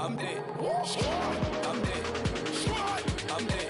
I'm dead. I'm dead. I'm dead.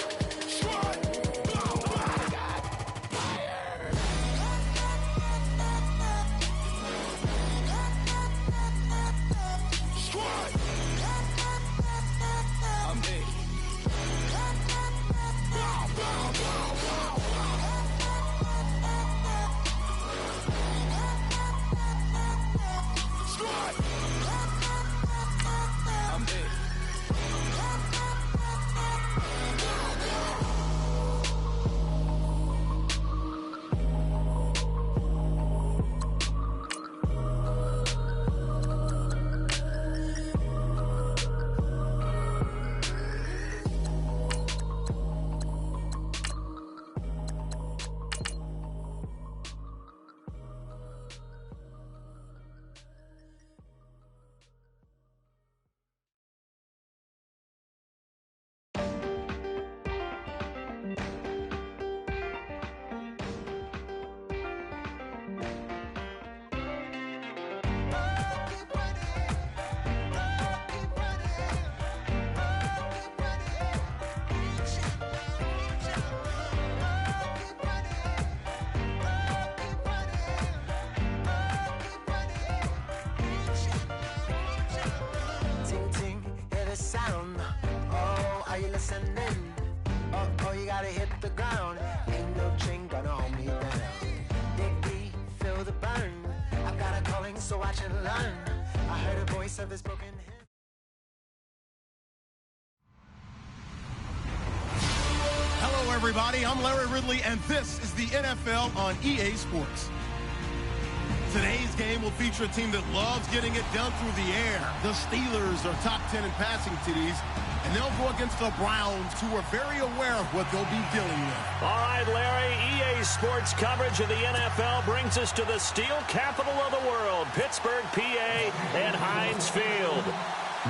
Oh, you gotta hit the ground. Ain't no chain gonna hold me down. Dig deep, feel the burn. I've got a calling, so watch and learn. I heard a voice of his broken hand. Hello, everybody. I'm Larry Ridley, and this is the NFL on EA Sports. Today's game will feature a team that loves getting it done through the air. The Steelers are top 10 in passing TDs, and they'll go against the Browns, who are very aware of what they'll be dealing with. All right, Larry, EA Sports coverage of the NFL brings us to the steel capital of the world, Pittsburgh, PA, and Heinz Field.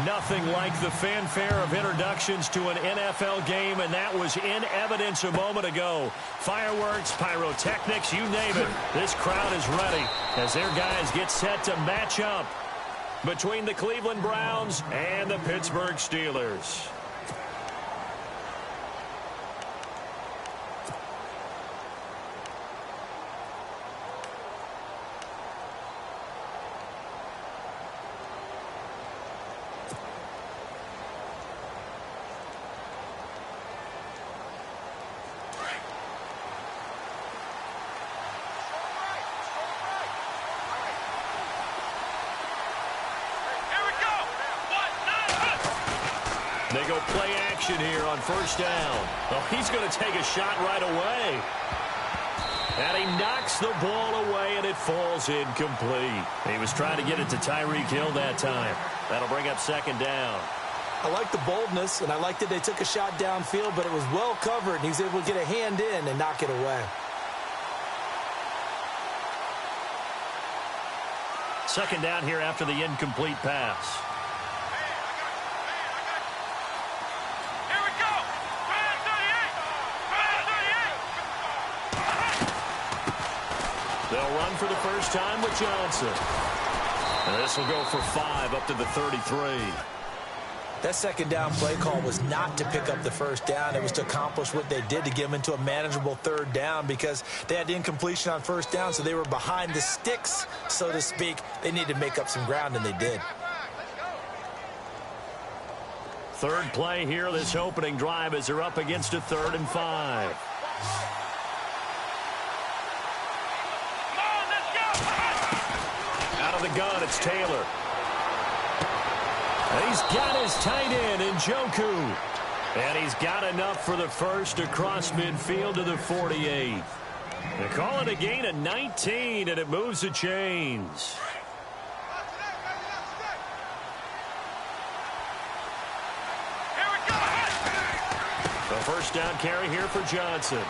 Nothing like the fanfare of introductions to an NFL game, and that was in evidence a moment ago. Fireworks, pyrotechnics, you name it. This crowd is ready as their guys get set to match up between the Cleveland Browns and the Pittsburgh Steelers. They go play action here on first down. Oh, he's going to take a shot right away. And he knocks the ball away, and it falls incomplete. He was trying to get it to Tyreek Hill that time. That'll bring up second down. I like the boldness, and I like that they took a shot downfield, but it was well covered, and he was able to get a hand in and knock it away. Second down here after the incomplete pass. They'll run for the first time with Johnson. And this will go for 5 up to the 33. That second down play call was not to pick up the first down. It was to accomplish what they did, to get them into a manageable third down, because they had incompletion on first down, so they were behind the sticks, so to speak. They needed to make up some ground, and they did. Third play here, this opening drive, as they're up against a 3rd and 5. Out of the gun, it's Taylor. And he's got his tight end, Njoku. And he's got enough for the first across midfield to the 48. They call it a gain of 19, and it moves the chains. The first down carry here for Johnson.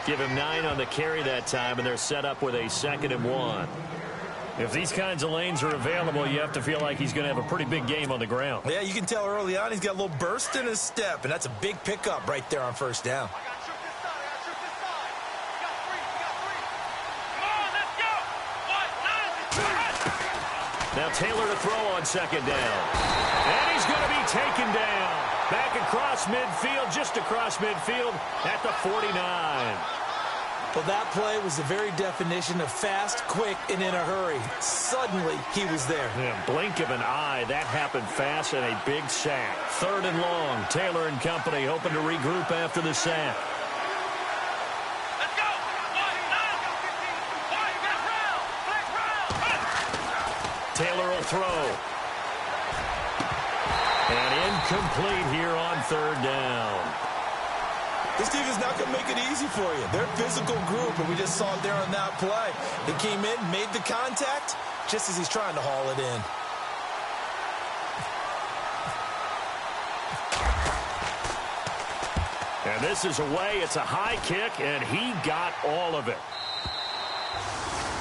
Give him 9 on the carry that time, and they're set up with a 2nd and 1. If these kinds of lanes are available, you have to feel like he's going to have a pretty big game on the ground. Yeah, you can tell early on he's got a little burst in his step, and that's a big pickup right there on first down. Now Taylor to throw on second down. And he's going to be taken down. Back across midfield, just across midfield at the 49. Well, that play was the very definition of fast, quick, and in a hurry. Suddenly, he was there. Yeah, blink of an eye. That happened fast and a big sack. Third and long. Taylor and company hoping to regroup after the sack. Let's go. Taylor will throw. And incomplete here on third down. This team is not going to make it easy for you. They're a physical group, and we just saw it there on that play. He came in, made the contact, just as he's trying to haul it in. And this is away. It's a high kick, and he got all of it.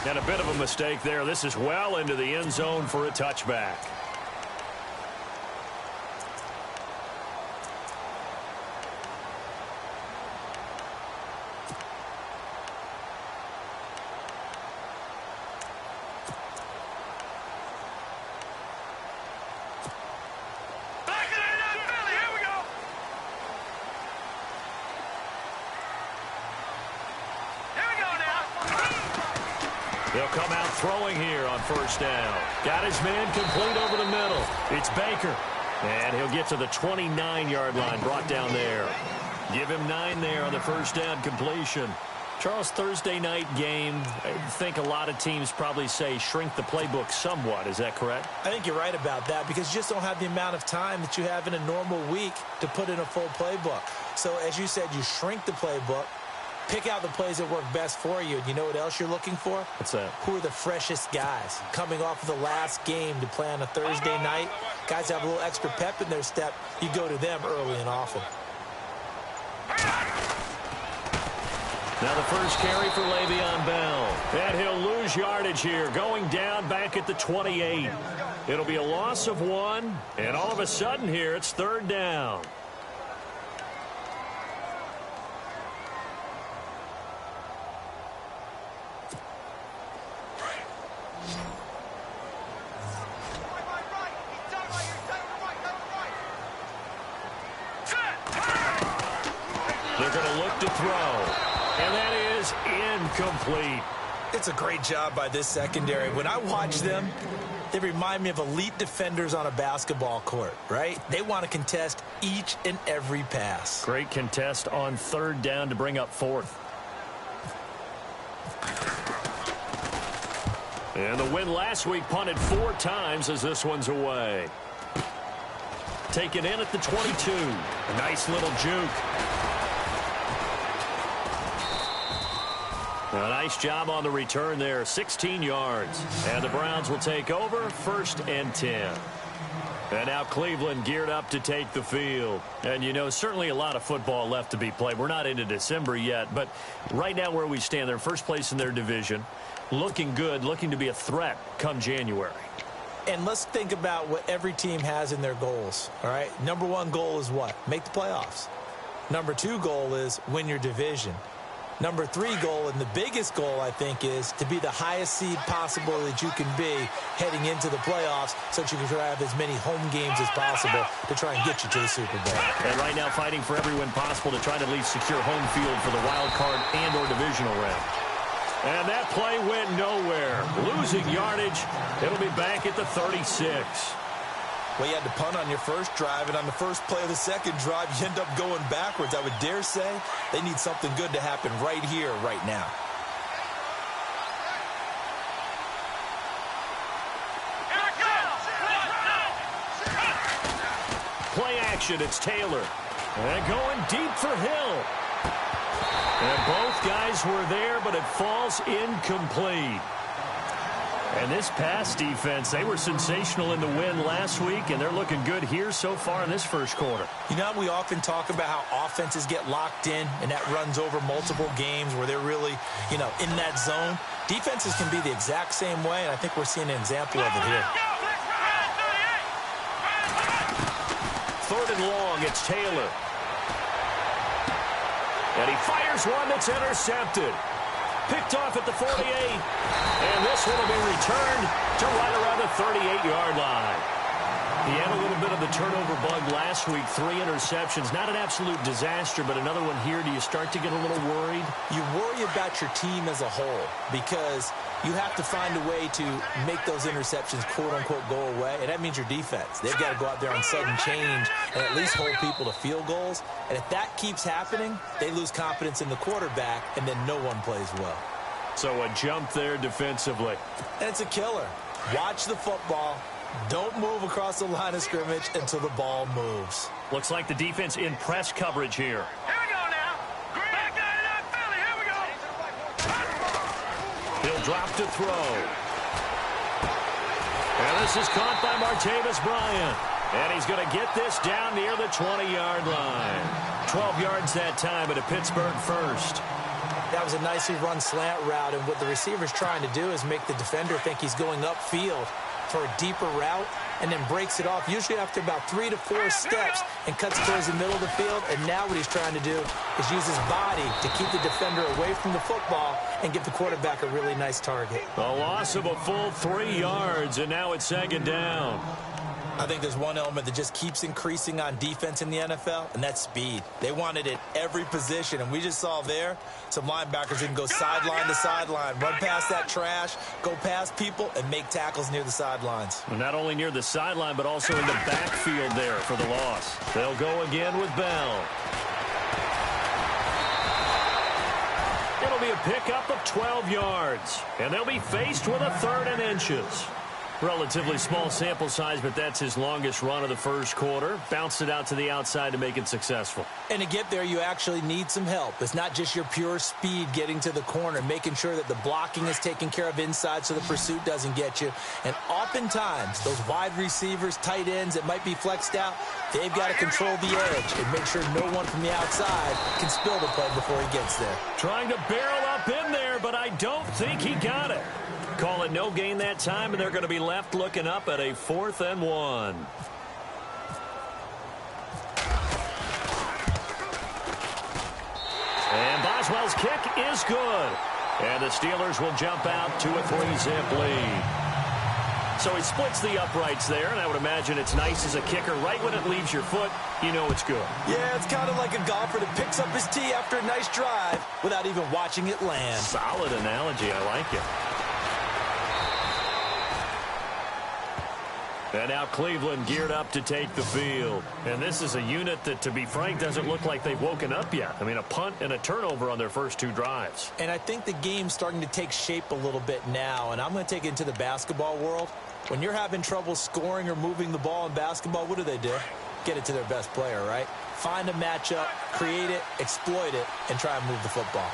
And a bit of a mistake there. This is well into the end zone for a touchback. They'll come out throwing here on first down. Got his man complete over the middle. It's Baker. And he'll get to the 29-yard line, brought down there. Give him 9 there on the first down completion. Charles, Thursday night game, I think a lot of teams probably say shrink the playbook somewhat. Is that correct? I think you're right about that because you just don't have the amount of time that you have in a normal week to put in a full playbook. So, as you said, you shrink the playbook. Pick out the plays that work best for you. And you know what else you're looking for? What's that? Who are the freshest guys? Coming off of the last game to play on a Thursday night, guys have a little extra pep in their step. You go to them early and often. Now the first carry for Le'Veon Bell. And he'll lose yardage here, going down back at the 28. It'll be a loss of 1, and all of a sudden here it's third down. They're going to look to throw. And that is incomplete. It's a great job by this secondary. When I watch them, they remind me of elite defenders on a basketball court, right? They want to contest each and every pass. Great contest on third down to bring up fourth. And the win last week punted 4 times as this one's away. Taken in at the 22. A nice little juke. A nice job on the return there, 16 yards. And the Browns will take over, 1st and 10. And now Cleveland geared up to take the field. And, you know, certainly a lot of football left to be played. We're not into December yet, but right now where we stand, they're first place in their division. Looking good, looking to be a threat come January. And let's think about what every team has in their goals, all right? Number 1 goal is what? Make the playoffs. Number 2 goal is win your division. Number 3 goal, and the biggest goal, I think, is to be the highest seed possible that you can be heading into the playoffs so that you can try to have as many home games as possible to try and get you to the Super Bowl. And right now fighting for every win possible to try to at least secure home field for the wild card and or divisional round. And that play went nowhere. Losing yardage. It'll be back at the 36. Well, you had to punt on your first drive, and on the first play of the second drive, you end up going backwards. I would dare say they need something good to happen right here, right now. Play action, it's Taylor. And going deep for Hill. And both guys were there, but it falls incomplete. And this pass defense, they were sensational in the win last week, and they're looking good here so far in this first quarter. You know, we often talk about how offenses get locked in, and that runs over multiple games where they're really, you know, in that zone. Defenses can be the exact same way, and I think we're seeing an example of it here. Third and long, it's Taylor. And he fires one that's intercepted. Picked off at the 48. And this one will be returned to right around the 38-yard line. He had a little bit of the turnover bug last week, 3 interceptions. Not an absolute disaster, but another one here. Do you start to get a little worried? You worry about your team as a whole because you have to find a way to make those interceptions, quote-unquote, go away, and that means your defense. They've got to go out there on sudden change and at least hold people to field goals. And if that keeps happening, they lose confidence in the quarterback, and then no one plays well. So a jump there defensively. And it's a killer. Watch the football. Don't move across the line of scrimmage until the ball moves. Looks like the defense in press coverage here. Here we go now. Back out of that Philly. Here we go. He'll drop to throw. And this is caught by Martavis Bryant. And he's going to get this down near the 20-yard line. 12 yards that time at a Pittsburgh first. That was a nicely run slant route, and what the receiver's trying to do is make the defender think he's going upfield for a deeper route and then breaks it off, usually after about 3 to 4 steps, and cuts towards the middle of the field. And now what he's trying to do is use his body to keep the defender away from the football and give the quarterback a really nice target. A loss of a full 3 yards, and now it's second down. I think there's one element that just keeps increasing on defense in the NFL, and that's speed. They want it at every position, and we just saw there some linebackers that can go sideline to sideline, run past that trash, go past people, and make tackles near the sidelines. Well, not only near the sideline, but also in the backfield there for the loss. They'll go again with Bell. It'll be a pickup of 12 yards, and they'll be faced with a 3rd and inches. Relatively small sample size, but that's his longest run of the first quarter. Bounced it out to the outside to make it successful. And to get there, you actually need some help. It's not just your pure speed getting to the corner, making sure that the blocking is taken care of inside so the pursuit doesn't get you. And oftentimes, those wide receivers, tight ends that might be flexed out, they've got to control the edge and make sure no one from the outside can spill the play before he gets there. Trying to barrel up in there, but I don't think he got it. Call it no gain that time, and they're going to be left looking up at a 4th and 1. And Boswell's kick is good. And the Steelers will jump out to a 3-zip lead. So he splits the uprights there, and I would imagine it's nice as a kicker. Right when it leaves your foot, you know it's good. Yeah, it's kind of like a golfer that picks up his tee after a nice drive without even watching it land. Solid analogy. I like it. And now Cleveland geared up to take the field. And this is a unit that, to be frank, doesn't look like they've woken up yet. I mean, a punt and a turnover on their first 2 drives. And I think the game's starting to take shape a little bit now. And I'm going to take it into the basketball world. When you're having trouble scoring or moving the ball in basketball, what do? Get it to their best player, right? Find a matchup, create it, exploit it, and try and move the football.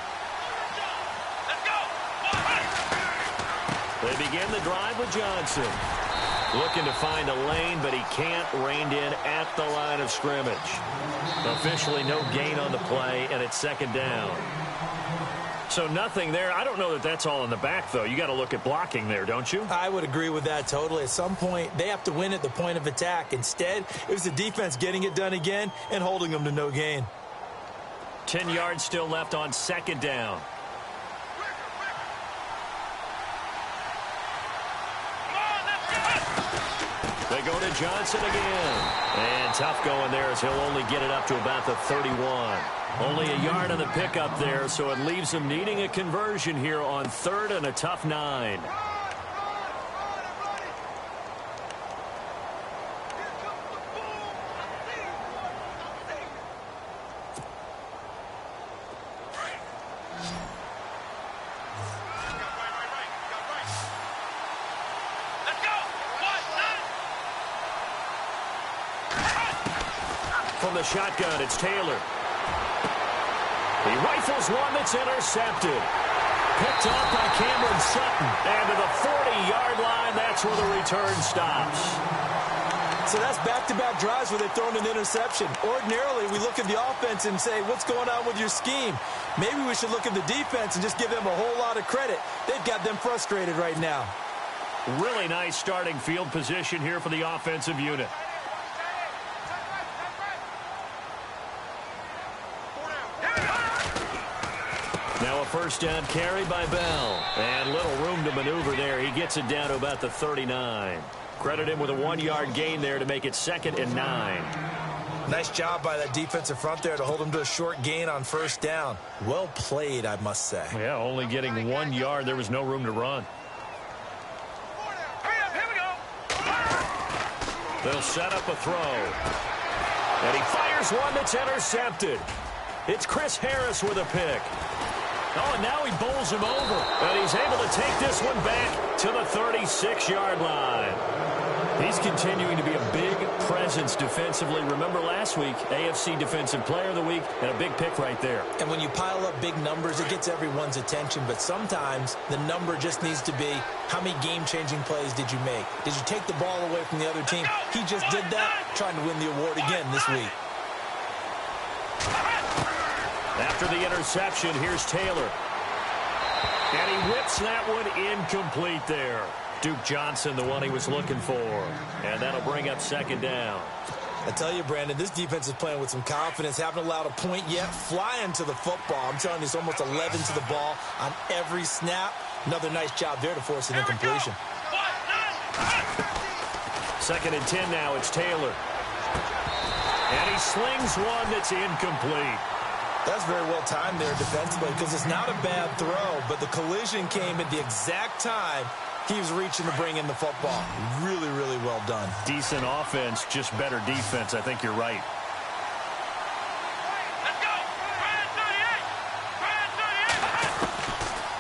They begin the drive with Johnson. Looking to find a lane, but he can't. Reined in at the line of scrimmage. Officially no gain on the play, and it's 2nd down. So nothing there. I don't know that that's all in the back, though. You got to look at blocking there, don't you? I would agree with that totally. At some point, they have to win at the point of attack. Instead, it was the defense getting it done again and holding them to no gain. 10 yards still left on 2nd down. They go to Johnson again. And tough going there as he'll only get it up to about the 31. Only a yard on the pickup there, so it leaves him needing a conversion here on 3rd and a tough 9. From the shotgun, it's Taylor. He rifles one that's intercepted. Picked off by Cameron Sutton. And to the 40-yard line, that's where the return stops. So that's back-to-back drives where they've thrown an interception. Ordinarily, we look at the offense and say, what's going on with your scheme? Maybe we should look at the defense and just give them a whole lot of credit. They've got them frustrated right now. Really nice starting field position here for the offensive unit. Now a first down carry by Bell. And little room to maneuver there. He gets it down to about the 39. Credit him with a 1-yard gain there to make it 2nd and 9. Nice job by that defensive front there to hold him to a short gain on first down. Well played, I must say. Yeah, only getting 1 yard. There was no room to run. They'll set up a throw. And he fires one that's intercepted. It's Chris Harris with a pick. Oh, and now he bowls him over. And he's able to take this one back to the 36-yard line. He's continuing to be a big presence defensively. Remember last week, AFC Defensive Player of the Week, and a big pick right there. And when you pile up big numbers, it gets everyone's attention. But sometimes the number just needs to be, how many game-changing plays did you make? Did you take the ball away from the other team? He just did that, trying to win the award again this week. After the interception, here's Taylor. And he whips that one incomplete there. Duke Johnson, the one he was looking for. And that'll bring up 2nd down. I tell you, Brandon, this defense is playing with some confidence. Haven't allowed a point yet. Flying to the football. I'm telling you, it's almost 11 to the ball on every snap. Another nice job there to force an incompletion. 2nd and 10 now. It's Taylor. And he slings one that's incomplete. That's very well timed there defensively because it's not a bad throw, but the collision came at the exact time he was reaching to bring in the football. Really, really well done. Decent offense, just better defense. I think you're right. Let's go. Brad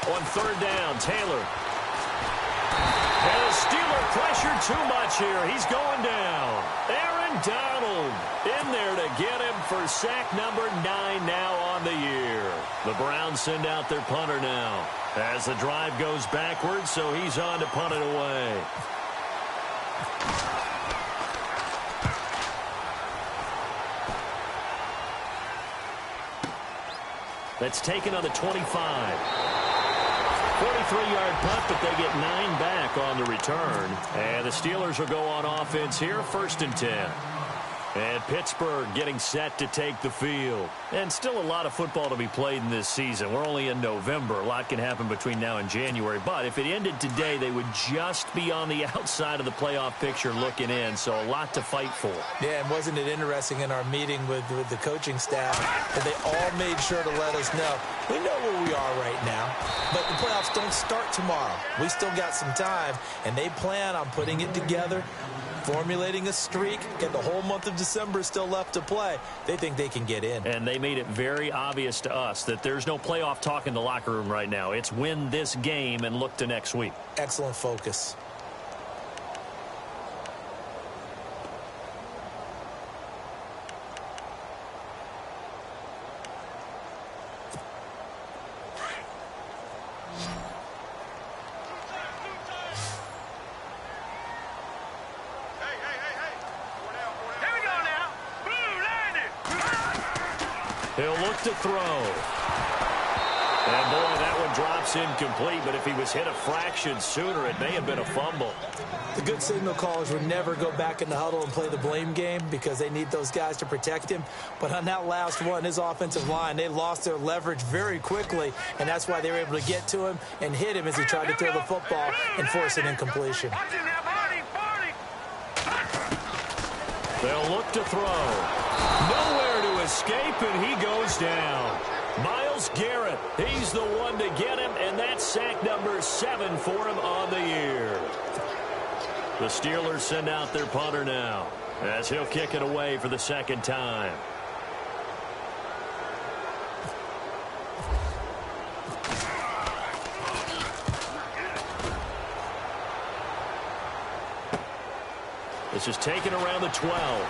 38. On 3rd down, Taylor. And the Steeler pressured too much here. He's going down. Aaron Donald in there to get him for sack number 9 now on the year. The Browns send out their punter now as the drive goes backwards, so he's on to punt it away. That's taken on the 25. 43-yard punt, but they get 9 back on the return. And the Steelers will go on offense here, 1st and 10. And Pittsburgh getting set to take the field. And still a lot of football to be played in this season. We're only in November. A lot can happen between now and January. But if it ended today, they would just be on the outside of the playoff picture looking in. So a lot to fight for. Yeah, and wasn't it interesting in our meeting with the coaching staff that they all made sure to let us know, we know where we are right now, but the playoffs don't start tomorrow. We still got some time, and they plan on putting it together, formulating a streak, get the whole month of December still left to play. They think they can get in. And they made it very obvious to us that there's no playoff talk in the locker room right now. It's win this game and look to next week. Excellent focus. He'll look to throw. And, boy, that one drops incomplete, but if he was hit a fraction sooner, it may have been a fumble. The good signal callers would never go back in the huddle and play the blame game because they need those guys to protect him. But on that last one, his offensive line, they lost their leverage very quickly, and that's why they were able to get to him and hit him as he tried to throw the football and force an incompletion. They'll look to throw. Nowhere to escape, and he goes down. Myles Garrett, he's the one to get him, and that's sack number 7 for him on the year. The Steelers send out their punter now as he'll kick it away for the 2nd time. This is taken around the 12.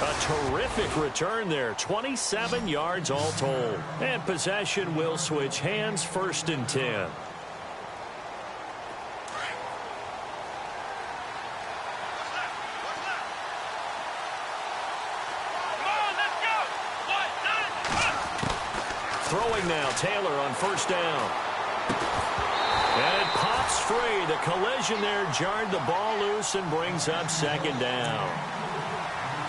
A terrific return there. 27 yards all told. And possession will switch hands, 1st and 10. Throwing now, Taylor on 1st down. And it pops free. The collision there jarred the ball loose and brings up 2nd down.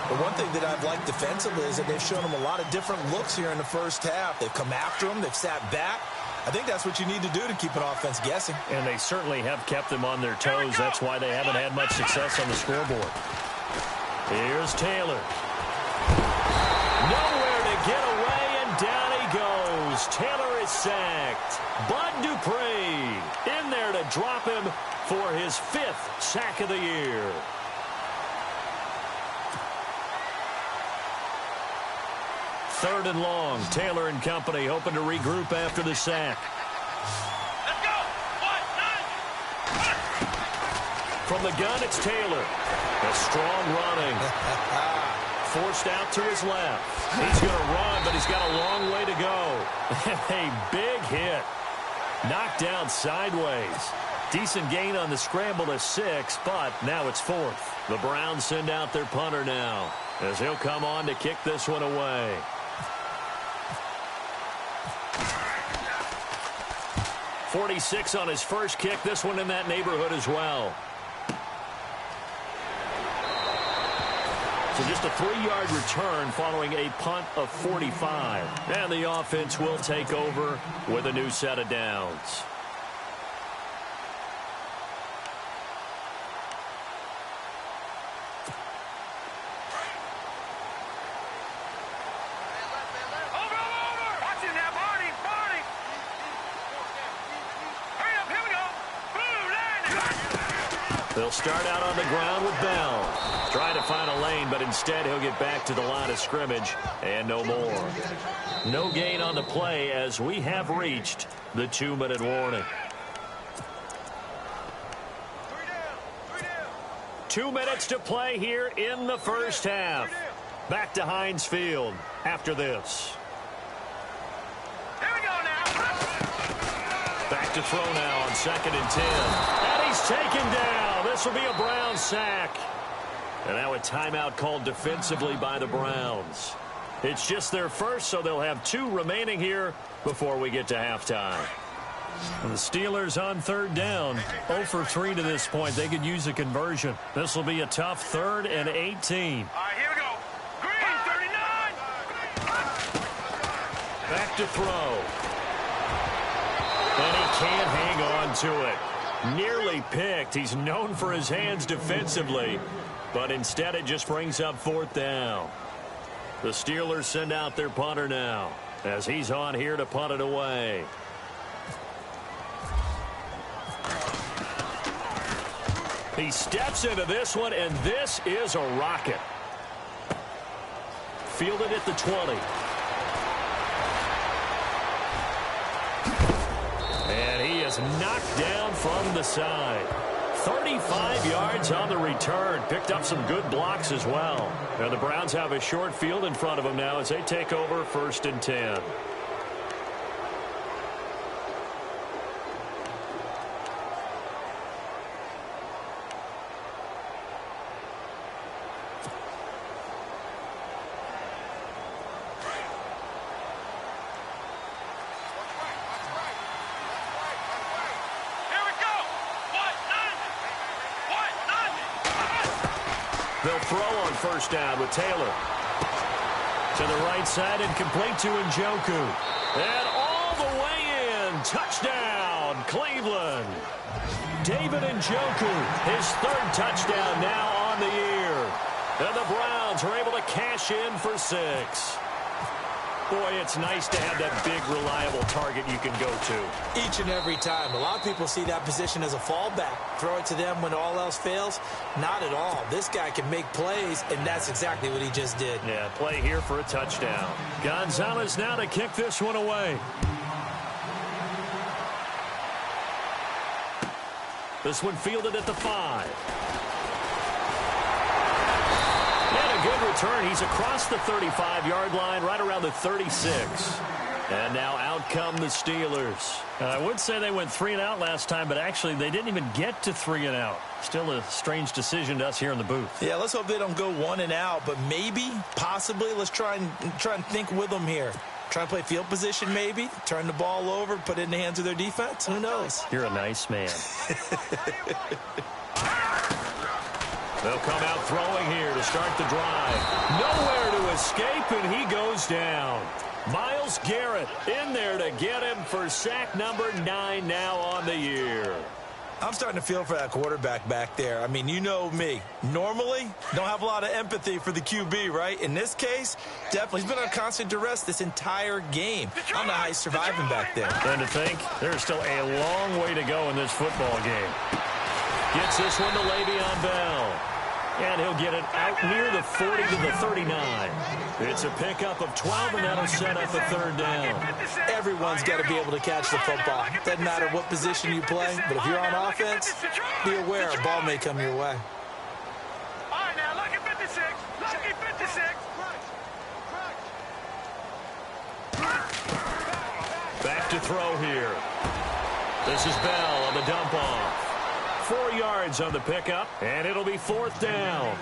The one thing that I've liked defensively is that they've shown them a lot of different looks here in the first half. They've come after them. They've sat back. I think that's what you need to do to keep an offense guessing. And they certainly have kept them on their toes. That's why they haven't had much success on the scoreboard. Here's Taylor. Nowhere to get away, and down he goes. Taylor is sacked. Bud Dupree in there to drop him for his 5th sack of the year. Third and long. Taylor and company hoping to regroup after the sack. Let's go. 1, 9. From the gun, it's Taylor. A strong running. Forced out to his left. He's going to run, but he's got a long way to go. A big hit. Knocked down sideways. Decent gain on the scramble to 6, but now it's 4th. The Browns send out their punter now, as he'll come on to kick this one away. .46 on his first kick. This one in that neighborhood as well. So just a 3-yard return following a punt of 45. And the offense will take over with a new set of downs. They'll start out on the ground with Bell. Trying to find a lane, but instead he'll get back to the line of scrimmage and no more. No gain on the play as we have reached the 2-minute warning. 2 minutes to play here in the first half. Back to Heinz Field after this. Here we go now. Back to throw now on 2nd and 10. And he's taken down. This will be a Browns sack. And now a timeout called defensively by the Browns. It's just their first, so they'll have 2 remaining here before we get to halftime. And the Steelers on 3rd down. 0 for 3 to this point. They could use a conversion. This will be a tough 3rd and 18. All right, here we go. Green, 39. Back to throw. And he can't hang on to it. Nearly picked. He's known for his hands defensively, but instead it just brings up 4th down. The Steelers send out their punter now as he's on here to punt it away. He steps into this one, and this is a rocket. Fielded at the 20. And he is knocked down from the side. 35 yards on the return. Picked up some good blocks as well. And the Browns have a short field in front of them now as they take over 1st and 10. They'll throw on 1st down with Taylor. To the right side and complete to Njoku. And all the way in. Touchdown, Cleveland. David Njoku, his 3rd touchdown now on the year. And the Browns are able to cash in for 6. Boy, it's nice to have that big, reliable target you can go to. Each and every time. A lot of people see that position as a fallback. Throw it to them when all else fails. Not at all. This guy can make plays, and that's exactly what he just did. Yeah, play here for a touchdown. Gonzalez now to kick this one away. This one fielded at the 5. Good return. He's across the 35-yard line, right around the 36. And now out come the Steelers. I would say they went 3 and out last time, but actually they didn't even get to 3 and out. Still a strange decision to us here in the booth. Yeah, let's hope they don't go 1 and out, but maybe, possibly, let's try and think with them here. Try and play field position maybe, turn the ball over, put it in the hands of their defense. Who knows? You're a nice man. They'll come out throwing here to start the drive. Nowhere to escape, and he goes down. Myles Garrett in there to get him for sack number 9 now on the year. I'm starting to feel for that quarterback back there. I mean, you know me. Normally, don't have a lot of empathy for the QB, right? In this case, definitely. He's been on constant duress this entire game. I don't know how he's surviving back there. And to think, there's still a long way to go in this football game. Gets this one to Le'Veon Bell. And he'll get it out near the 40 to the 39. It's a pickup of 12, and that'll set up a third down. Everyone's got to be able to catch the football. Doesn't matter what position you play, but if you're on offense, be aware a ball may come your way. All right, now, lucky 56. Lucky 56. Back to throw here. This is Bell on the dump off. 4 yards on the pickup, and it'll be 4th down.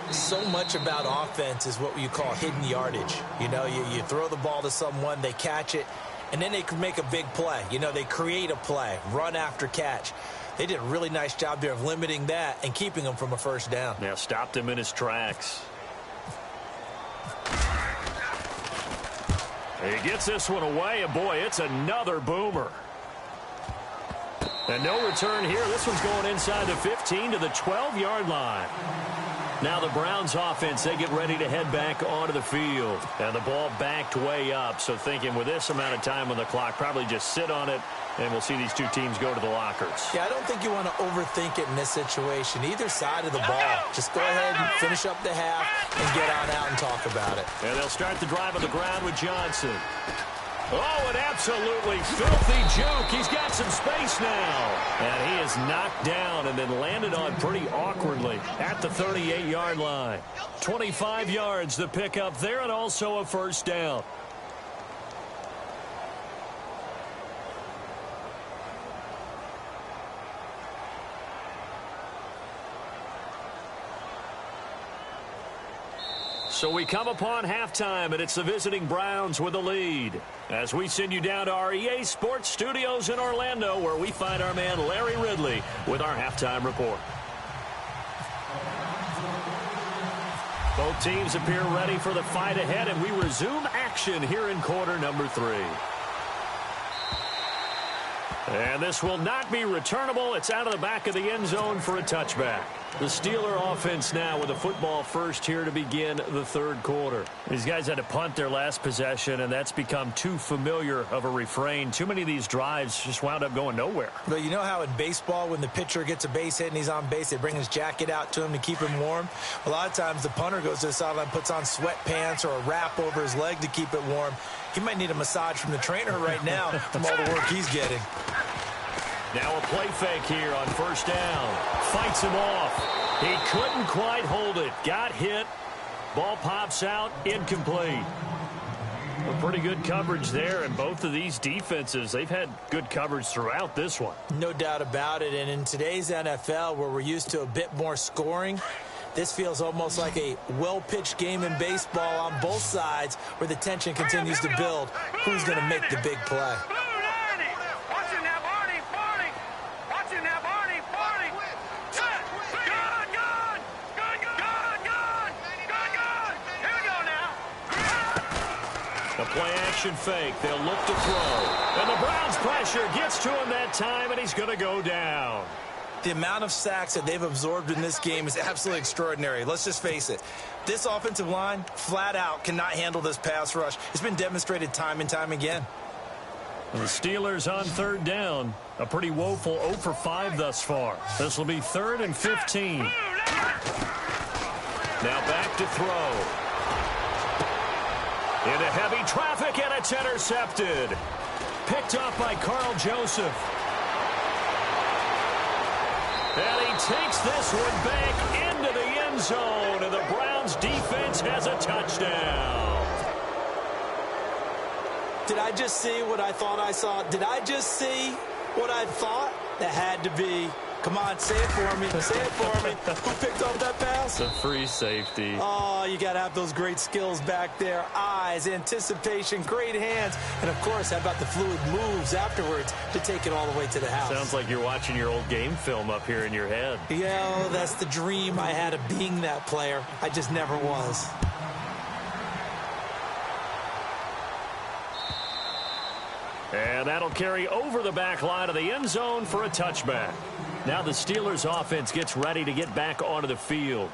So much about offense is what you call hidden yardage. You know, you throw the ball to someone, they catch it, and then they can make a big play. You know, they create a play, run after catch. They did a really nice job there of limiting that and keeping him from a first down. Now stopped him in his tracks. He gets this one away, and boy, it's another boomer. And no return here. This one's going inside the 15 to the 12-yard line. Now the Browns offense, they get ready to head back onto the field. And the ball backed way up. So thinking with this amount of time on the clock, probably just sit on it, and we'll see these two teams go to the lockers. Yeah, I don't think you want to overthink it in this situation. Either side of the ball. Just go ahead and finish up the half and get on out and talk about it. And they'll start the drive on the ground with Johnson. Oh, an absolutely filthy juke. He's got some space now. And he is knocked down and then landed on pretty awkwardly at the 38-yard line. 25 yards the pickup there, and also a first down. So we come upon halftime, and it's the visiting Browns with the lead. As we send you down to our EA Sports Studios in Orlando, where we find our man Larry Ridley with our halftime report. Both teams appear ready for the fight ahead, and we resume action here in quarter number 3. And this will not be returnable. It's out of the back of the end zone for a touchback. The Steeler offense now with a football first here to begin the third quarter. These guys had to punt their last possession, and that's become too familiar of a refrain. Too many of these drives just wound up going nowhere. But you know how in baseball, when the pitcher gets a base hit and he's on base, they bring his jacket out to him to keep him warm? A lot of times the punter goes to the sideline, puts on sweatpants or a wrap over his leg to keep it warm. He might need a massage from the trainer right now from all the work he's getting. Now a play fake here on first down. Fights him off. He couldn't quite hold it. Got hit. Ball pops out. Incomplete. A pretty good coverage there, and both of these defenses, they've had good coverage throughout this one. No doubt about it, and in today's NFL, where we're used to a bit more scoring, this feels almost like a well-pitched game in baseball on both sides where the tension continues to build. Who's going to make the big play? Play-action fake. They'll look to throw. And the Browns' pressure gets to him that time, and he's going to go down. The amount of sacks that they've absorbed in this game is absolutely extraordinary. Let's just face it. This offensive line, flat out, cannot handle this pass rush. It's been demonstrated time and time again. The Steelers on third down. A pretty woeful 0 for 5 thus far. This will be 3rd and 15. Now back to throw. Into heavy traffic, and it's intercepted. Picked off by Carl Joseph. And he takes this one back into the end zone, and the Browns defense has a touchdown. Did I just see what I thought I saw? Did I just see what I thought? That had to be Come on, say it for me. Say it for me. Who picked up that pass? The free safety. Oh, you got to have those great skills back there. Eyes, anticipation, great hands. And, of course, how about the fluid moves afterwards to take it all the way to the house? Sounds like you're watching your old game film up here in your head. Yeah, that's the dream I had of being that player. I just never was. And that'll carry over the back line of the end zone for a touchback. Now the Steelers offense gets ready to get back onto the field.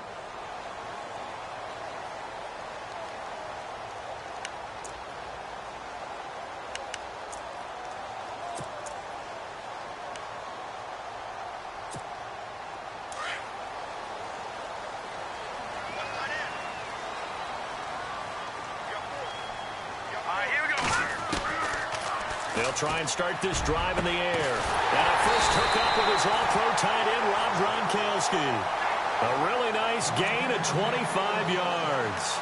They'll try and start this drive in the air. And a first hookup with his all-pro tight end, Rob Gronkowski. A really nice gain of 25 yards.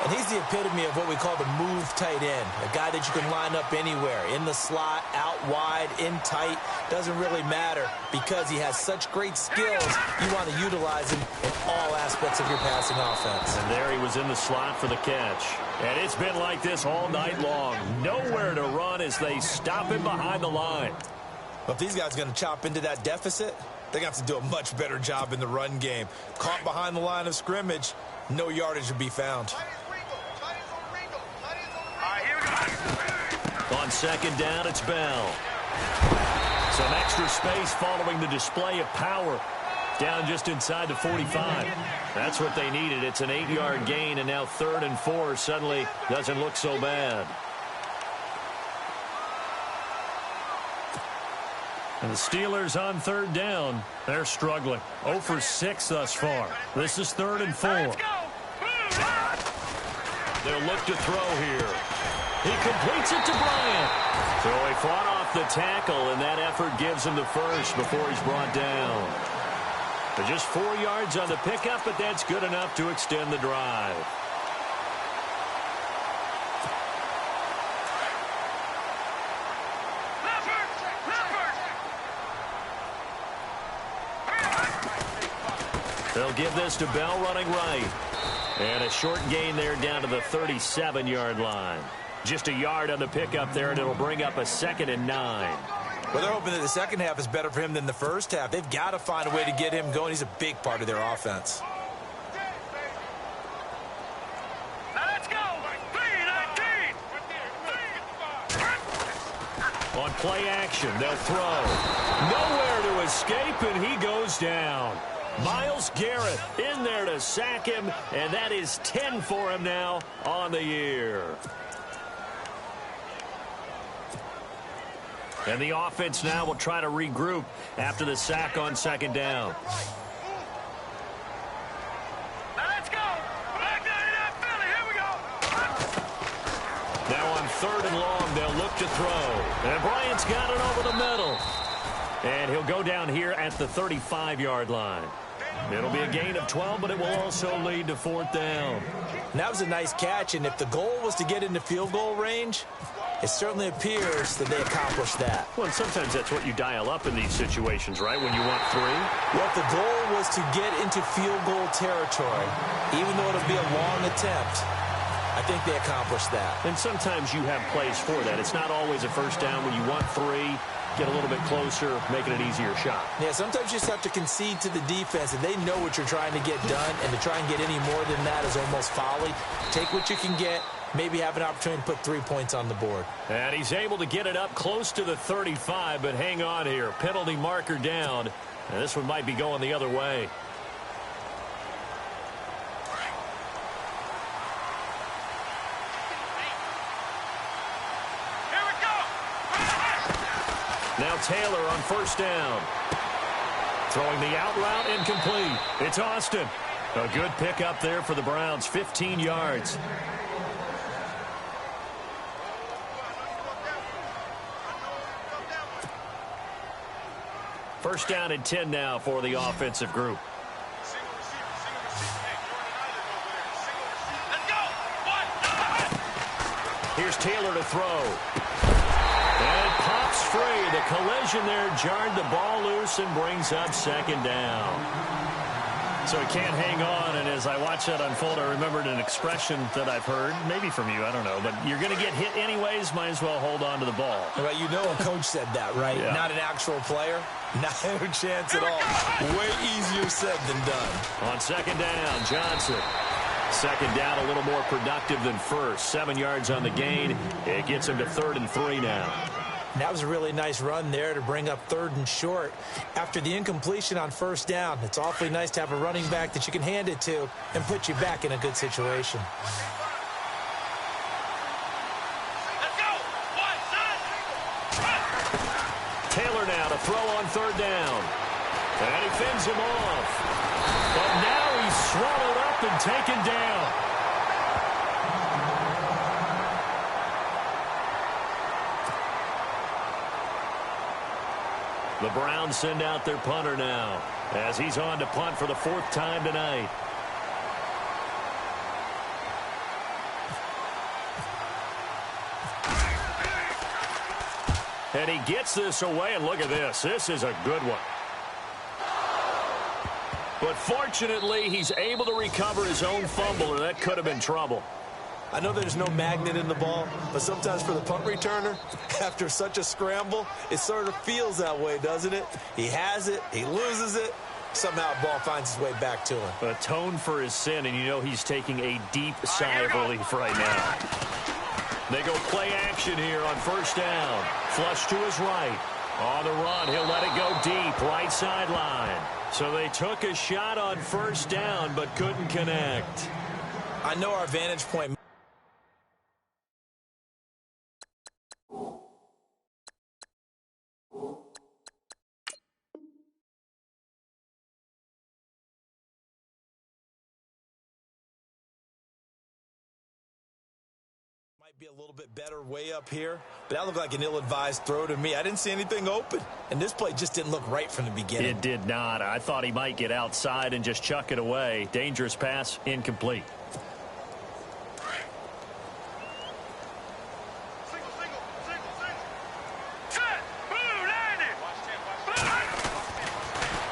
And he's the epitome of what we call the move tight end. A guy that you can line up anywhere. In the slot, out wide, in tight. Doesn't really matter because he has such great skills. You want to utilize him in all aspects of your passing offense. And there he was in the slot for the catch. And it's been like this all night long. Nowhere to run as they stop him behind the line. But if these guys are going to chop into that deficit, they're going to have to do a much better job in the run game. Caught behind the line of scrimmage, no yardage to be found. On second down, it's Bell. Some extra space following the display of power. Down just inside the 45. That's what they needed. It's an 8-yard gain, and now 3rd and 4 suddenly doesn't look so bad. And the Steelers on 3rd down. They're struggling. 0 for 6 thus far. This is 3rd and 4. They'll look to throw here. He completes it to Bryant. So he fought off the tackle, and that effort gives him the first before he's brought down. But just 4 yards on the pickup, but that's good enough to extend the drive. They'll give this to Bell running right. And a short gain there down to the 37-yard line. Just a yard on the pickup there, and it'll bring up a 2nd and 9. Well, they're hoping that the second half is better for him than the first half. They've got to find a way to get him going. He's a big part of their offense. Let's go. On play action, they'll throw. Nowhere to escape, and he goes down. Myles Garrett in there to sack him, and that is 10 for him now on the year. And the offense now will try to regroup after the sack on second down. Let's go. Here we go. Now on 3rd and long, they'll look to throw. And Bryant's got it over the middle. And he'll go down here at the 35-yard line. It'll be a gain of 12, but it will also lead to 4th down. And that was a nice catch, and if the goal was to get into field goal range, it certainly appears that they accomplished that. Well, and sometimes that's what you dial up in these situations, right, when you want 3? Well, if the goal was to get into field goal territory, even though it'll be a long attempt, I think they accomplished that. And sometimes you have plays for that. It's not always a first down when you want 3. Get a little bit closer, make it an easier shot. Yeah, sometimes you just have to concede to the defense, and they know what you're trying to get done, and to try and get any more than that is almost folly. Take what you can get, maybe have an opportunity to put 3 points on the board. And he's able to get it up close to the 35, but hang on here. Penalty marker down, and this one might be going the other way. Now Taylor on 1st down. Throwing the out route, incomplete. It's Austin. A good pickup there for the Browns, 15 yards. First down and 10 now for the offensive group. Here's Taylor to throw. And it pops breaks free. The collision there jarred the ball loose and brings up second down. So he can't hang on, and as I watch that unfold, I remembered an expression that I've heard, maybe from you, I don't know, but you're going to get hit anyways, might as well hold on to the ball. Well, you know a coach said that, right? Yeah. Not an actual player. Not a chance at all. Way easier said than done. On second down, Johnson. Second down, a little more productive than first. 7 yards on the gain. It gets him to 3rd and 3 now. And that was a really nice run there to bring up 3rd and short. After the incompletion on first down, it's awfully nice to have a running back that you can hand it to and put you back in a good situation. Let's go. Taylor now to throw on 3rd down. And he fends him off. But now he's swallowed up and taken down. The Browns send out their punter now as he's on to punt for the 4th time tonight. And he gets this away, and look at this. This is a good one. But fortunately, he's able to recover his own fumble, or that could have been trouble. I know there's no magnet in the ball, but sometimes for the punt returner, after such a scramble, it sort of feels that way, doesn't it? He has it, he loses it, somehow the ball finds its way back to him. Atone for his sin, and you know he's taking a deep sigh of relief right now. They go play action here on first down. Flush to his right. On the run, he'll let it go deep, right sideline. So they took a shot on first down, but couldn't connect. I know our vantage point be a little bit better way up here, but that looked like an ill-advised throw to me. I didn't see anything open, and this play just didn't look right from the beginning. It did not. I thought he might get outside and just chuck it away. Dangerous pass, incomplete.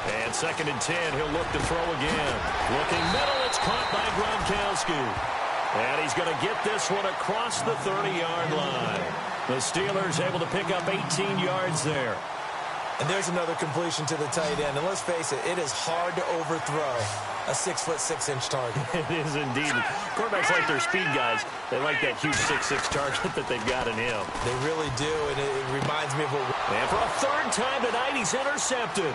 And 2nd and 10, he'll look to throw again. Looking middle, it's caught by Gronkowski. And he's going to get this one across the 30-yard line. The Steelers able to pick up 18 yards there. And there's another completion to the tight end. And let's face it, it is hard to overthrow a 6'6" target. It is indeed. Quarterbacks like their speed guys. They like that huge 6'6" target that they've got in him. They really do, and it reminds me of what... And for a 3rd time tonight, he's intercepted.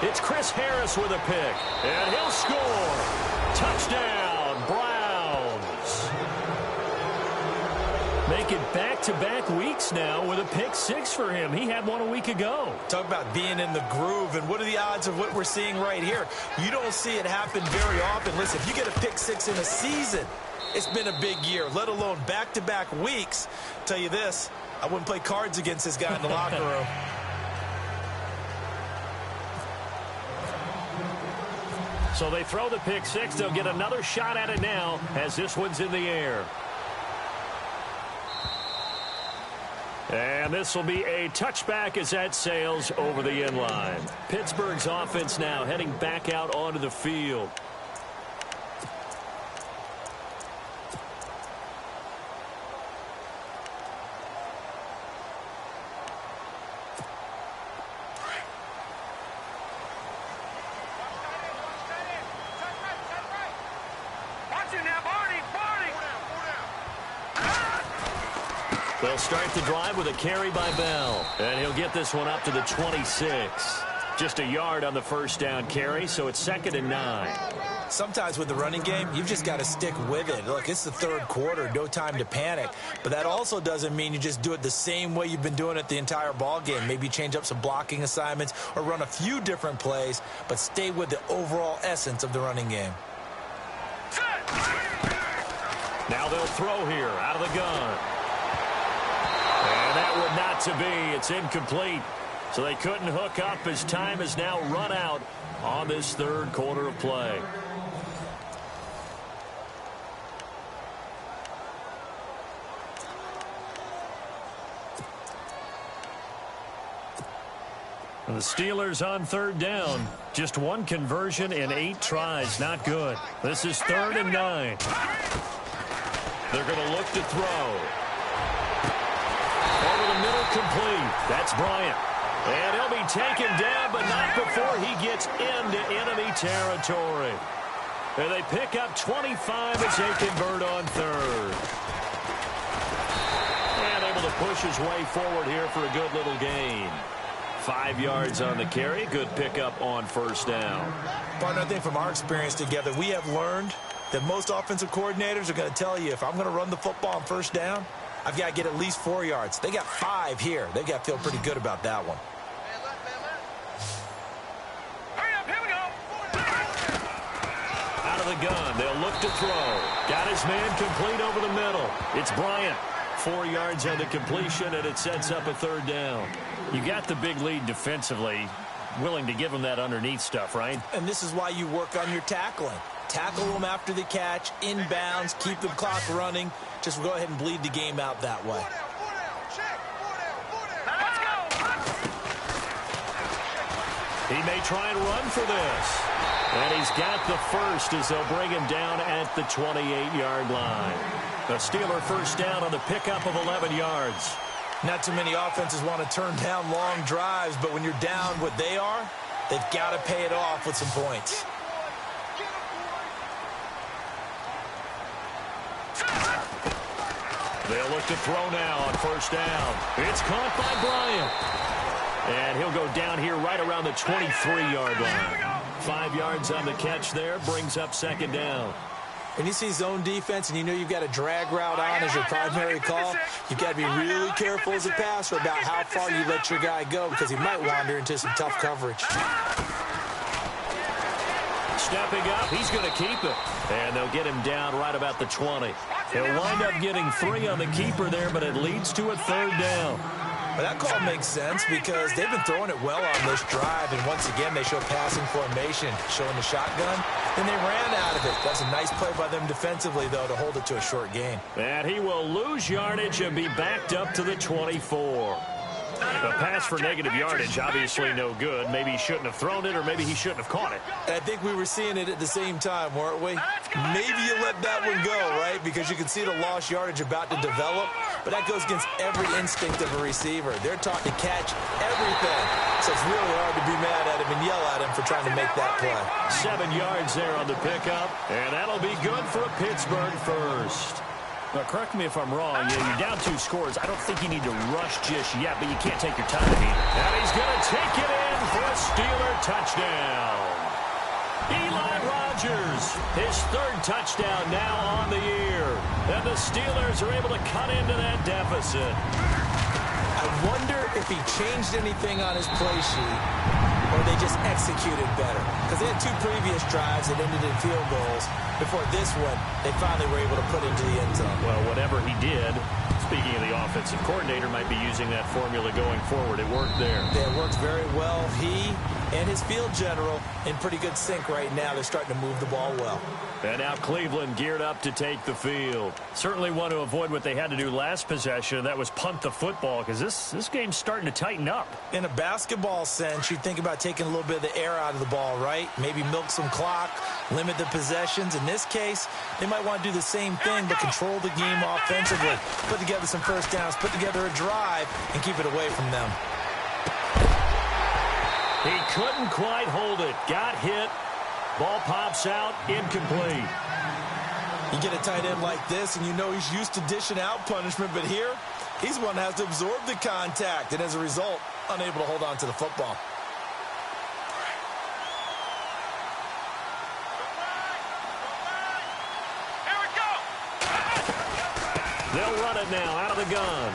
It's Chris Harris with a pick. And he'll score. Touchdown, Browns. Make it back-to-back weeks now with a pick 6 for him. He had one a week ago. Talk about being in the groove, and what are the odds of what we're seeing right here? You don't see it happen very often. Listen, if you get a pick 6 in a season, it's been a big year, let alone back-to-back weeks. Tell you this, I wouldn't play cards against this guy in the locker room. So they throw the pick 6. They'll get another shot at it now as this one's in the air. And this will be a touchback as that sails over the end line. Pittsburgh's offense now heading back out onto the field. They'll start the drive with a carry by Bell. And he'll get this one up to the 26. Just a yard on the first down carry, so it's 2nd and 9. Sometimes with the running game, you've just got to stick with it. Look, it's the 3rd quarter, no time to panic. But that also doesn't mean you just do it the same way you've been doing it the entire ball game. Maybe change up some blocking assignments or run a few different plays, but stay with the overall essence of the running game. Now they'll throw here out of the gun. And that would not to be. It's incomplete. So they couldn't hook up as time is now run out on this 3rd quarter of play. The Steelers on third down. Just one conversion in 8 tries. Not good. This is 3rd and 9. They're going to look to throw. Over the middle, complete. That's Bryant. And he'll be taken down, but not before he gets into enemy territory. And they pick up 25 as they convert on 3rd. And able to push his way forward here for a good little gain. 5 yards on the carry. Good pickup on 1st down. Partner, I think from our experience together, we have learned that most offensive coordinators are going to tell you, if I'm going to run the football on 1st down, I've got to get at least 4 yards. They got 5 here. They got to feel pretty good about that one. Out of the gun. They'll look to throw. Got his man complete over the middle. It's Bryant. 4 yards on the completion, and it sets up a 3rd down. You got the big lead defensively. Willing to give him that underneath stuff, right? And this is why you work on your tackling. Tackle them after the catch, inbounds, keep the clock running. Just go ahead and bleed the game out that way. He may try and run for this. And he's got the first as they'll bring him down at the 28-yard line. The Steeler 1st down on the pickup of 11 yards. Not too many offenses want to turn down long drives, but when you're down what they are, they've got to pay it off with some points. They'll look to throw now on 1st down. It's caught by Bryant. And he'll go down here right around the 23-yard line. 5 yards on the catch there, brings up 2nd down. When you see zone defense and you know you've got a drag route on as your primary call, you've got to be really careful as a passer about how far you let your guy go because he might wander into some tough coverage. Stepping up, he's going to keep it. And they'll get him down right about the 20. He'll wind up getting 3 on the keeper there, but it leads to a 3rd down. Well, that call makes sense because they've been throwing it well on this drive, and once again they show passing formation, showing the shotgun, and they ran out of it. That's a nice play by them defensively, though, to hold it to a short gain. And he will lose yardage and be backed up to the 24. A pass for negative yardage, obviously no good. Maybe he shouldn't have thrown it, or maybe he shouldn't have caught it. I think we were seeing it at the same time, weren't we? Maybe you let that one go, right? Because you can see the lost yardage about to develop, but that goes against every instinct of a receiver. They're taught to catch everything, so it's really hard to be mad at him and yell at him for trying to make that play. 7 yards there on the pickup, and that'll be good for a Pittsburgh first. Now, correct me if I'm wrong. You're down 2 scores. I don't think you need to rush just yet, but you can't take your time either. And he's going to take it in for a Steeler touchdown. Eli Rogers, his 3rd touchdown now on the year. And the Steelers are able to cut into that deficit. I wonder if he changed anything on his play sheet or they just executed better. Because they had 2 previous drives that ended in field goals. Before this one, they finally were able to put into the end zone. Well, whatever he did, speaking of the offensive coordinator, might be using that formula going forward. It worked there. Yeah, it worked very well. He and his field general in pretty good sync right now. They're starting to move the ball well. And now Cleveland geared up to take the field. Certainly want to avoid what they had to do last possession. That was punt the football, because this game's starting to tighten up. In a basketball sense, you think about taking a little bit of the air out of the ball, right? Maybe milk some clock, limit the possessions. In this case, they might want to do the same thing, but control the game offensively. Put together some 1st downs, put together a drive, and keep it away from them. He couldn't quite hold it. Got hit. Ball pops out. Incomplete. You get a tight end like this, and you know he's used to dishing out punishment, but here, he's one that has to absorb the contact, and as a result, unable to hold on to the football. They'll run it now out of the gun.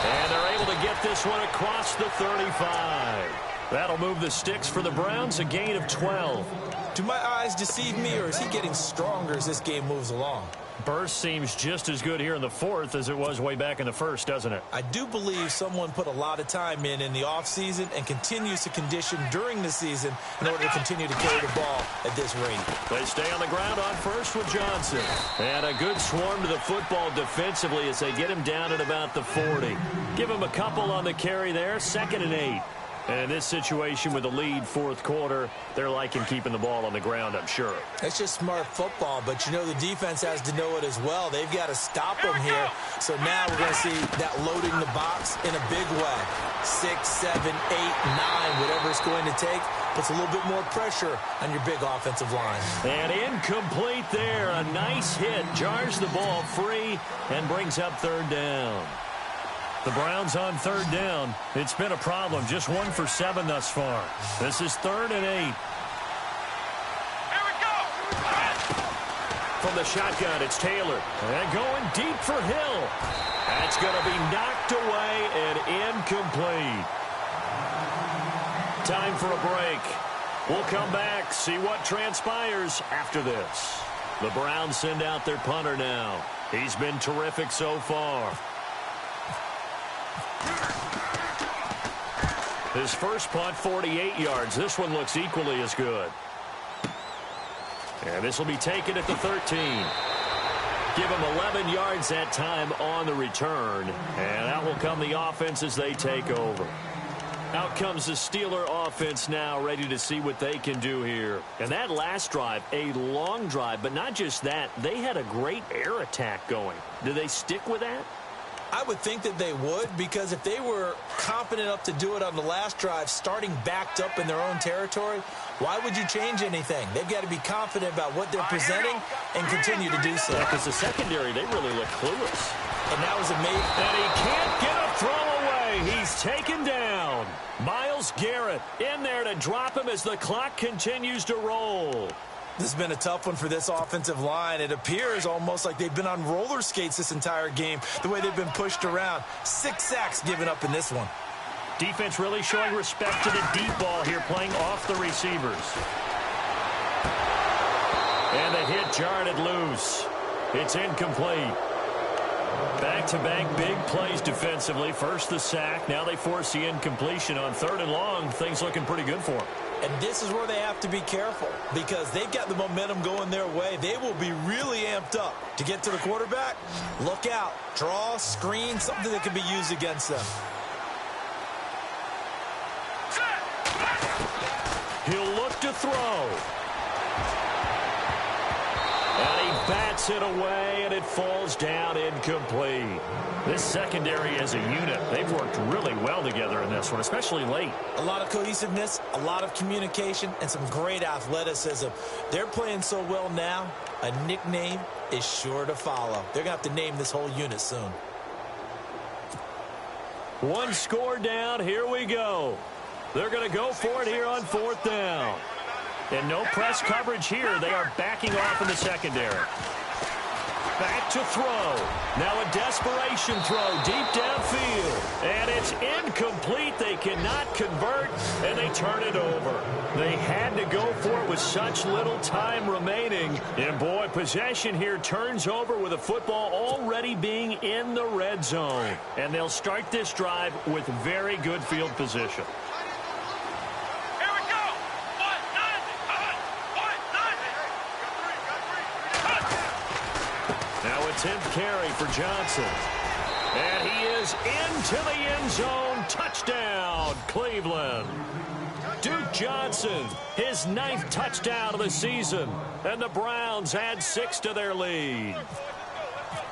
And they're able to get this one across the 35. That'll move the sticks for the Browns, a gain of 12. Do my eyes deceive me, or is he getting stronger as this game moves along? Burst seems just as good here in the fourth as it was way back in the first, doesn't it? I do believe someone put a lot of time in the offseason and continues to condition during the season in order to continue to carry the ball at this rate. They stay on the ground on first with Johnson. And a good swarm to the football defensively as they get him down at about the 40. Give him a couple on the carry there, 2nd and 8. And in this situation with the lead fourth quarter, they're liking keeping the ball on the ground, I'm sure. That's just smart football, but you know the defense has to know it as well. They've got to stop them here. So now we're going to see that loading the box in a big way. 6, 7, 8, 9, whatever it's going to take, puts a little bit more pressure on your big offensive line. And incomplete there. A nice hit. Jars the ball free and brings up 3rd down. The Browns on 3rd down. It's been a problem. Just 1 for 7 thus far. This is 3rd and 8. Here we go. From the shotgun, it's Taylor. And going deep for Hill. That's going to be knocked away and incomplete. Time for a break. We'll come back, see what transpires after this. The Browns send out their punter now. He's been terrific so far. His first punt, 48 yards. This one looks equally as good. And this will be taken at the 13. Give him 11 yards that time on the return. And out will come the offense as they take over. Out comes the Steeler offense now, ready to see what they can do here. And that last drive, a long drive, but not just that. They had a great air attack going. Do they stick with that? I would think that they would, because if they were confident enough to do it on the last drive, starting backed up in their own territory, why would you change anything? They've got to be confident about what they're presenting and continue to do so. Yeah, because the secondary, they really look clueless. And that was amazing. And he can't get a throw away. He's taken down. Myles Garrett in there to drop him as the clock continues to roll. This has been a tough one for this offensive line. It appears almost like they've been on roller skates this entire game, the way they've been pushed around. 6 sacks given up in this one. Defense really showing respect to the deep ball here, playing off the receivers. And the hit jarred it loose. It's incomplete. Back-to-back big plays defensively. First the sack. Now they force the incompletion on 3rd and long. Things looking pretty good for them. And this is where they have to be careful, because they've got the momentum going their way. They will be really amped up to get to the quarterback. Look out. Draw, screen, something that can be used against them. He'll look to throw. And he bats it away, and it falls down incomplete. This secondary as a unit, they've worked really well together in this one, especially late. A lot of cohesiveness, a lot of communication, and some great athleticism. They're playing so well now, a nickname is sure to follow. They're going to have to name this whole unit soon. One score down, here we go. They're going to go for it here on 4th down. And no press coverage here. They are backing off in the secondary. Back to throw. Now a desperation throw deep downfield. And it's incomplete. They cannot convert, and they turn it over. They had to go for it with such little time remaining. And, boy, possession here turns over with the football already being in the red zone. And they'll start this drive with very good field position. Now a 10th carry for Johnson. And he is into the end zone. Touchdown, Cleveland. Duke Johnson, his 9th touchdown of the season. And the Browns add 6 to their lead.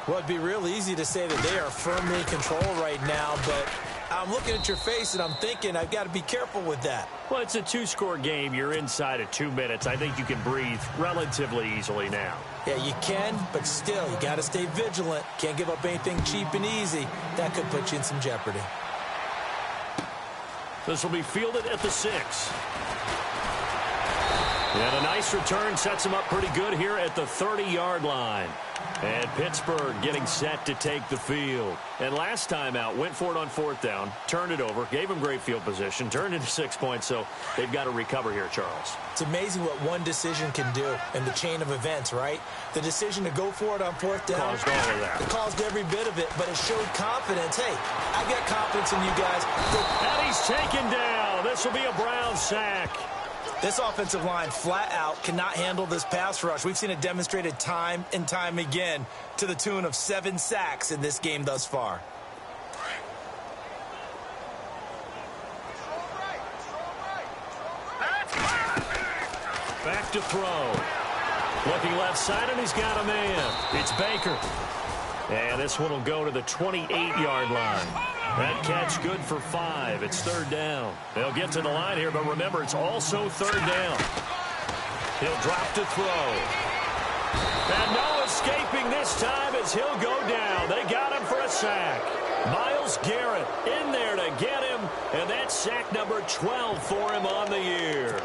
Well, it'd be real easy to say that they are firmly in control right now, but I'm looking at your face and I'm thinking I've got to be careful with that. Well, it's a 2-score game. You're inside of 2 minutes. I think you can breathe relatively easily now. Yeah, you can, but still, you got to stay vigilant. Can't give up anything cheap and easy. That could put you in some jeopardy. This will be fielded at the 6. And a nice return sets him up pretty good here at the 30-yard line. And Pittsburgh getting set to take the field. And last time out, went for it on 4th down, turned it over, gave him great field position, turned into 6 points, so they've got to recover here, Charles. It's amazing what one decision can do in the chain of events, right? The decision to go for it on 4th down Caused all of that. It caused every bit of it, but it showed confidence. Hey, I got confidence in you guys. And he's taken down. This will be a Brown sack. This offensive line flat out cannot handle this pass rush. We've seen it demonstrated time and time again to the tune of 7 sacks in this game thus far. Back to throw. Looking left side, and he's got a man. It's Baker. And this one will go to the 28-yard line. That catch good for 5. It's 3rd down. They'll get to the line here, but remember, it's also 3rd down. He'll drop to throw. And no escaping this time as he'll go down. They got him for a sack. Myles Garrett in there to get him, and that's sack number 12 for him on the year.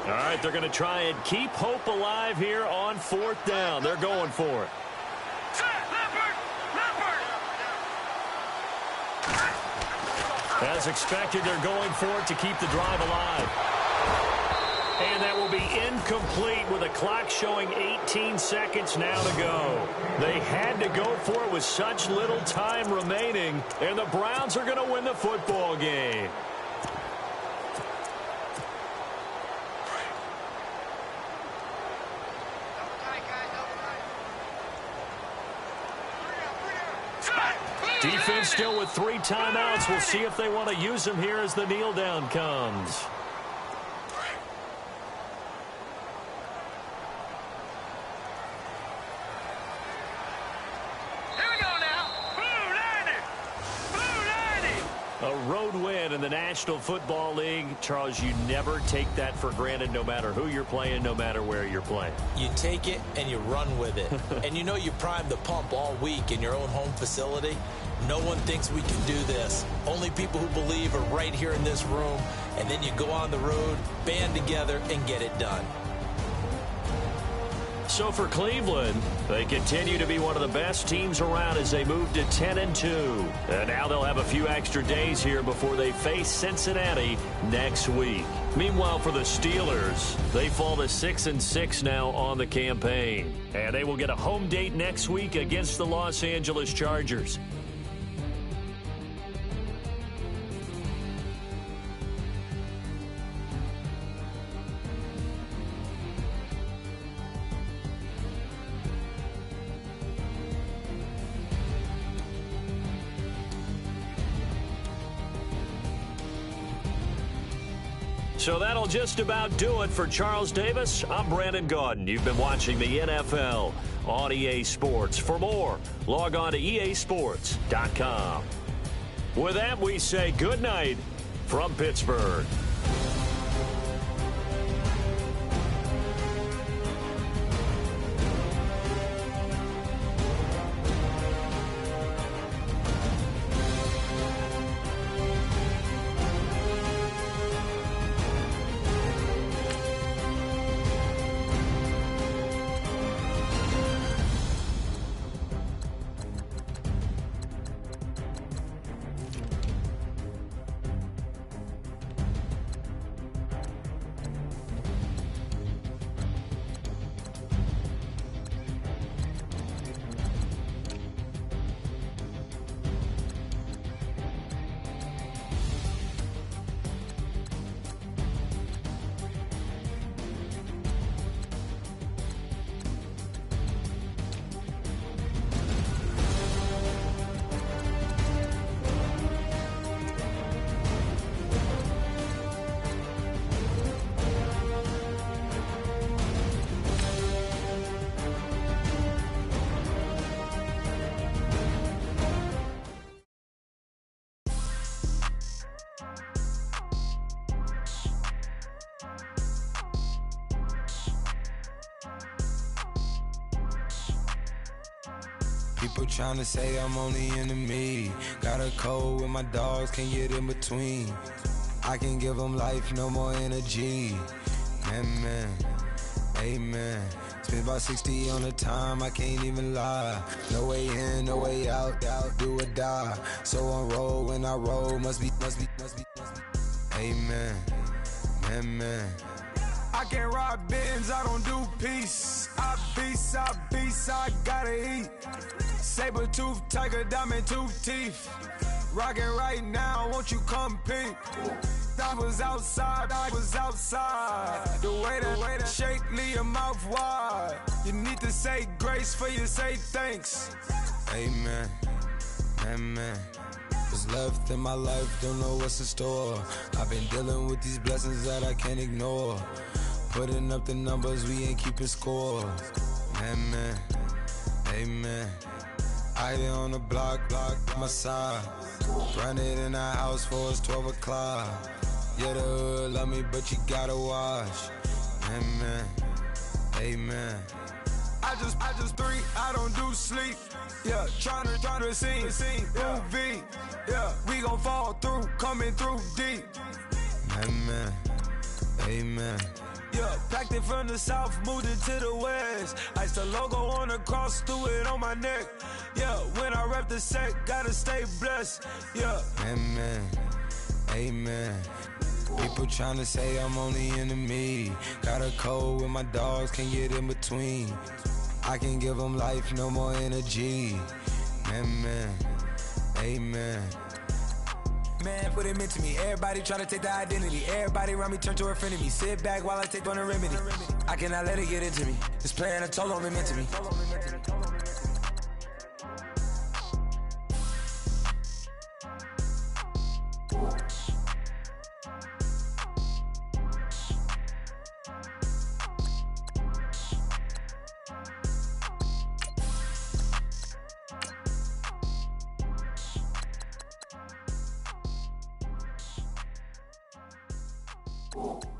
All right, they're going to try and keep hope alive here on 4th down. They're going for it. As expected, they're going for it to keep the drive alive. And that will be incomplete with a clock showing 18 seconds now to go. They had to go for it with such little time remaining, and the Browns are going to win the football game. Defense still with 3 timeouts. We'll see if they want to use them here as the kneel down comes. Here we go now. A road win in the National Football League. Charles, you never take that for granted no matter who you're playing, no matter where you're playing. You take it and you run with it. And you know you primed the pump all week in your own home facility. No one thinks we can do this. Only people who believe are right here in this room. And then you go on the road, band together, and get it done. So for Cleveland, they continue to be one of the best teams around as they move to 10-2. And now they'll have a few extra days here before they face Cincinnati next week. Meanwhile, for the Steelers, they fall to 6-6 now on the campaign. And they will get a home date next week against the Los Angeles Chargers. So that'll just about do it for Charles Davis. I'm Brandon Gaudin. You've been watching the NFL on EA Sports. For more, log on to easports.com. With that, we say good night from Pittsburgh. People tryna say I'm only enemy. Got a code with my dogs, can't get in between. I can give them life, no more energy. Amen, amen. Spent about 60 on the time, I can't even lie. No way in, no way out, do or die. So on roll, when I roll, must be. Amen, amen. I can't ride Benz, I don't do peace. I beast, I gotta eat. Saber tooth, tiger, diamond tooth teeth. Rockin' right now, won't you come peep? I was outside. The way that shake, leave your mouth wide. You need to say grace for you say thanks. Amen, amen. What's left in my life, don't know what's in store. I've been dealing with these blessings that I can't ignore. Putting up the numbers, we ain't keeping score. Amen, amen. I here on the block, my side. Running in the house for us 12 o'clock. Yeah, the hood love me, but you gotta watch. Amen, amen. I just three, I don't do sleep. Yeah, tryna sing, movie. Yeah, we gon' fall through, coming through deep. Amen, amen. Yeah, packed it from the south, moved it to the west. Iced the logo on the cross, threw it on my neck. Yeah, when I rep the set, gotta stay blessed. Yeah. Amen, amen. People tryna say I'm only enemy. Got a code with my dogs, can't get in between. I can give them life, no more energy. Amen, amen. Man, what it meant to me. Everybody trying to take the identity. Everybody around me turn to a friend of me. Sit back while I take on the remedy. I cannot let it get into me. This playing a toll on me meant to me. Cool.